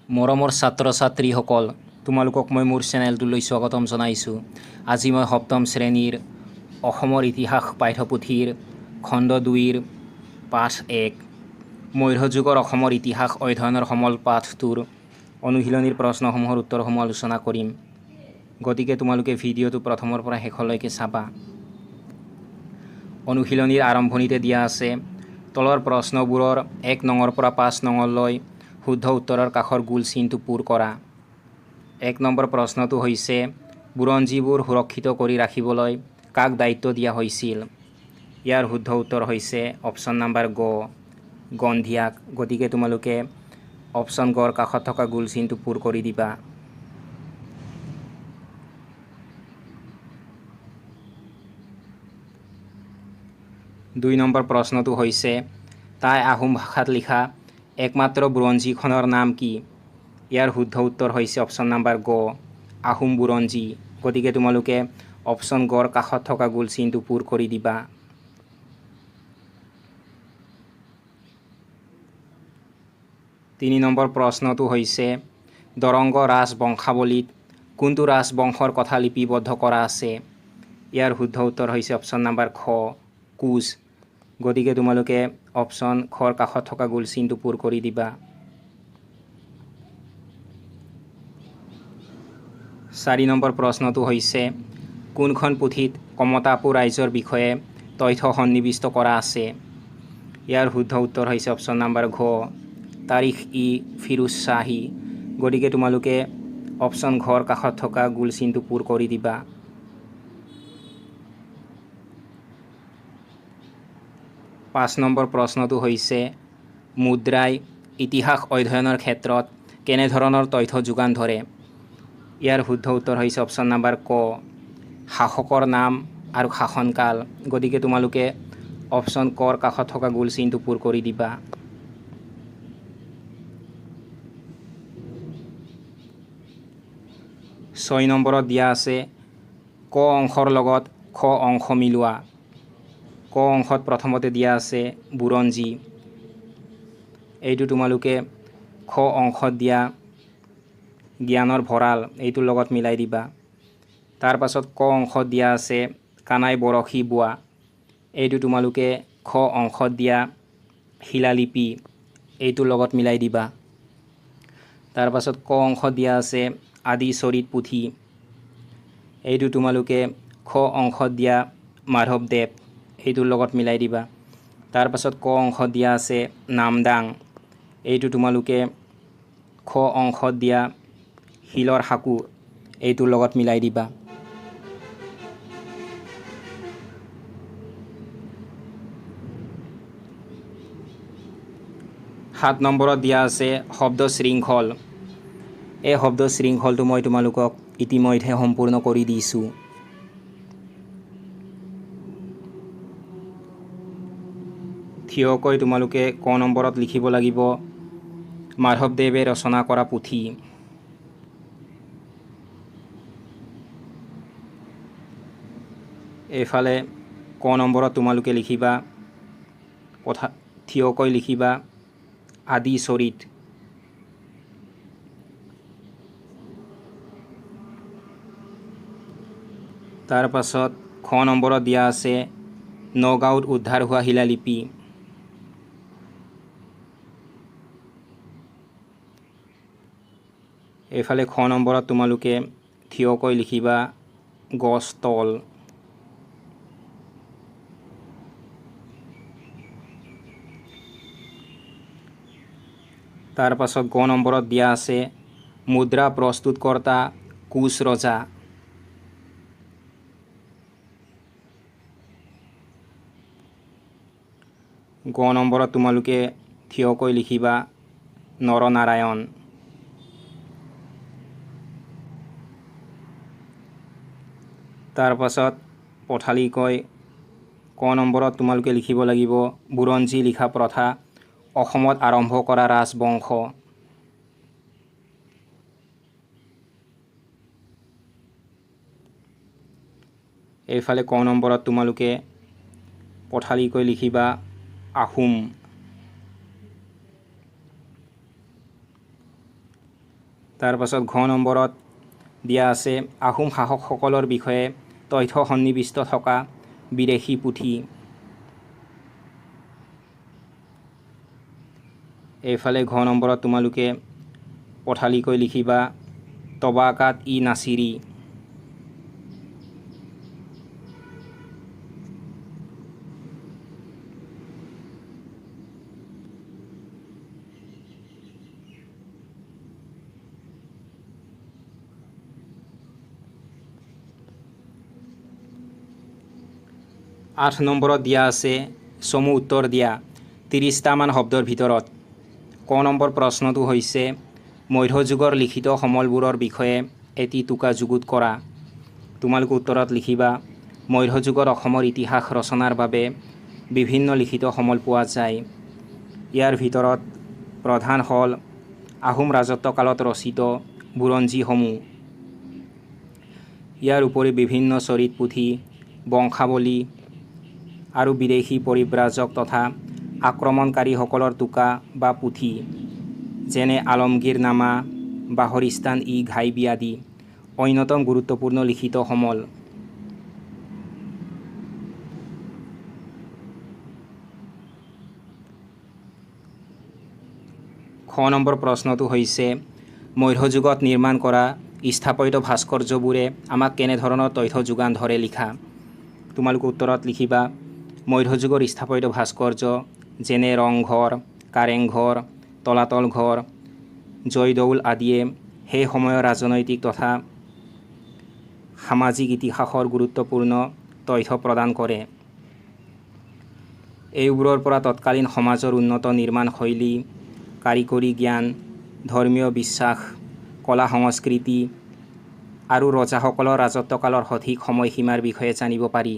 মৰমৰ ছাত্ৰ ছাত্ৰীসকল, তোমালোকক মই মোৰ চেনেলটোলৈ স্বাগতম জনাইছোঁ। আজি মই সপ্তম শ্ৰেণীৰ অসমৰ ইতিহাস পাঠ্যপুথিৰ খণ্ড 2ৰ পাঠ 1 মধ্যযুগৰ অসমৰ ইতিহাস অধ্যয়নৰ সমল পাঠটোৰ অনুশীলনীৰ প্ৰশ্নসমূহৰ উত্তৰসমূহ আলোচনা কৰিম। গতিকে তোমালোকে ভিডিঅ'টো প্ৰথমৰ পৰা শেষলৈকে চাবা। অনুশীলনীৰ আৰম্ভণিতে দিয়া আছে তলৰ প্ৰশ্নবোৰৰ 1 নঙৰ পৰা 5 নঙলৈ শুদ্ধ উত্তৰৰ কাষৰ গোল চিনটো পূৰ কৰা। 1 নম্বৰ প্ৰশ্নটো হৈছে বুৰঞ্জীবোৰ সুৰক্ষিত কৰি ৰাখিবলৈ কাক দায়িত্ব দিয়া হৈছিল? ইয়াৰ শুদ্ধ উত্তৰ হৈছে অপশ্যন নম্বৰ গ, গন্ধিয়াক। গতিকে তোমালোকে অপশ্যন গৰ কাষত থকা গোল চিনটো পূৰ কৰি দিবা। দুই নম্বৰ প্ৰশ্নটো হৈছে টাই আহোম ভাষাত লিখা একমাত্ৰ বুৰঞ্জীখনৰ নাম কি? ইয়াৰ শুদ্ধ উত্তৰ হৈছে অপশ্যন নম্বৰ গ, আহোম বুৰঞ্জী। গতিকে তোমালোকে অপশ্যন গৰ কাষত থকা গোল চিনটো পূৰ কৰি দিবা। তিনি নম্বৰ প্ৰশ্নটো হৈছে দৰংগ ৰাজবংশাৱলীত কোনটো ৰাজবংশৰ কথা লিপিবদ্ধ কৰা আছে? ইয়াৰ শুদ্ধ উত্তৰ হৈছে অপশ্যন নম্বৰ খ, কোচ। গতিকে তোমালোকে অপশ্যন খৰ কাষত থকা গোল চিনটো পূৰ কৰি দিবা। 4 নম্বৰ প্ৰশ্নটো হৈছে কোনখন পুথিত কমতাপু ৰাইজৰ বিষয়ে তথ্য সন্নিৱিষ্ট কৰা আছে? ইয়াৰ শুদ্ধ উত্তৰ হৈছে অপশ্যন নম্বৰ ঘ, তাৰিখ-ই-ফিৰোজ শ্বাহী। গতিকে তোমালোকে অপশ্যন ঘৰ কাষত থকা গোল চিনটো পূৰ কৰি দিবা। 5 নম্বৰ প্ৰশ্নটো হৈছে মুদ্ৰাই ইতিহাস অধ্যয়নৰ ক্ষেত্ৰত কেনেধৰণৰ তথ্য যোগান ধৰে? ইয়াৰ শুদ্ধ উত্তৰ হৈছে অপশ্যন নম্বৰ ক, শাসকৰ নাম আৰু শাসনকাল। গতিকে তোমালোকে অপশ্যন কৰ কাষত থকা গোল চিনটো পূৰ কৰি দিবা। 6 নম্বৰত দিয়া আছে ক অংশৰ লগত খ অংশ মিলোৱা। ক অংশত প্ৰথমতে দিয়া আছে বুৰঞ্জী। এইটো তোমালোকে খ অংশত দিয়া জ্ঞানৰ ভঁৰাল এইটোৰ লগত মিলাই দিবা। তাৰ পাছত ক অংশত দিয়া আছে কানাই বৰশী বোৱা। এইটো তোমালোকে খ অংশত দিয়া শিলালিপি এইটোৰ লগত মিলাই দিবা। তাৰ পাছত ক অংশত দিয়া আছে আদি চৰিত পুথি। এইটো তোমালোকে খ অংশত দিয়া মাধৱদেৱ এইটোৰ লগত মিলাই দিবা। তাৰ পাছত ক অংশত দিয়া আছে নামদাং। এইটো তোমালোকে খ অংশত দিয়া শিলৰ সাঁকো এইটোৰ লগত মিলাই দিবা। 7 নম্বৰত দিয়া আছে শব্দ শৃংখল। এই শব্দ শৃংখলটো মই তোমালোকক ইতিমধ্যে সম্পূৰ্ণ কৰি দিছোঁ। থিয়কৈ তোমালোকে ক নম্বৰত লিখিব লাগিব মাধৱদেৱে ৰচনা কৰা পুথি। এইফালে ক নম্বৰত তোমালোকে লিখিবা থিয়কৈ লিখিবা আদি চৰিত। তাৰ পাছত খ নম্বৰত দিয়া আছে নগাঁৱত উদ্ধাৰ হোৱা শিলালিপি। এইফালে খ নম্বৰত তোমালোকে থিয়কৈ লিখিবা গছ তল। তাৰ পাছত গ নম্বৰত দিয়া আছে মুদ্ৰা প্ৰস্তুতকৰ্তা কোচ ৰজা। গ নম্বৰত তোমালোকে থিয়কৈ লিখিবা নৰনাৰায়ণ। তাৰ পাছত পথালিকৈ ক নম্বৰত তোমালোকে লিখিব লাগিব বুৰঞ্জী লিখা প্ৰথা অসমত আৰম্ভ কৰা ৰাজবংশ। এইফালে ক নম্বৰত তোমালোকে পথালিকৈ লিখিবা আহোম। তাৰ পাছত ঘ নম্বৰত দিয়া আছে আহোম শাসকসকলৰ বিষয়ে তথ্য সন্নিৱিষ্ট থকা বিদেশী পুথি। এইফালে ঘ নম্বৰত তোমালোকে পথালিকৈ লিখিবা তবাকাত ই নাছিৰী। আঠ নম্বৰত দিয়া আছে চমু উত্তৰ দিয়া 30টামান শব্দৰ ভিতৰত। ক নম্বৰ প্ৰশ্নটো হৈছে মধ্যযুগৰ লিখিত সমলবোৰৰ বিষয়ে এটি টোকা যুগুত কৰা। তোমালোকে উত্তৰত লিখিবা মধ্যযুগৰ অসমৰ ইতিহাস ৰচনাৰ বাবে বিভিন্ন লিখিত সমল পোৱা যায়। ইয়াৰ ভিতৰত প্ৰধান হ'ল আহোম ৰাজত্বকালত ৰচিত বুৰঞ্জীসমূহ। ইয়াৰ উপৰি বিভিন্ন চৰিত পুথি, বংশাৱলী আৰু বিদেশী পৰিব্ৰাজক তথা আক্ৰমণকাৰীসকলৰ টোকা বা পুথি যেনে আলমগীৰনামা, বাহৰিস্তান-ই-ঘাইবী আদি অন্যতম গুৰুত্বপূৰ্ণ লিখিত সমল। খ নম্বৰ প্ৰশ্নটো হৈছে মধ্যযুগত নিৰ্মাণ কৰা স্থাপত্য ভাস্কৰ্যবোৰে আমাক কেনেধৰণৰ তথ্য যোগান ধৰে লিখা। তোমালোকে উত্তৰত লিখিবা মধ্যযুগৰ স্থাপত্য ভাস্কৰ্য যেনে ৰংঘৰ, কাৰেংঘৰ, তলাতল ঘৰ, জয়দৌল আদিয়ে সেই সময়ৰ ৰাজনৈতিক তথা সামাজিক ইতিহাসৰ গুৰুত্বপূৰ্ণ তথ্য প্ৰদান কৰে। এইবোৰৰ পৰা তৎকালীন সমাজৰ উন্নত নিৰ্মাণ শৈলী, কাৰিকৰী জ্ঞান, ধৰ্মীয় বিশ্বাস, কলা সংস্কৃতি আৰু ৰজাসকলৰ ৰাজত্বকালৰ সঠিক সময়সীমাৰ বিষয়ে জানিব পাৰি।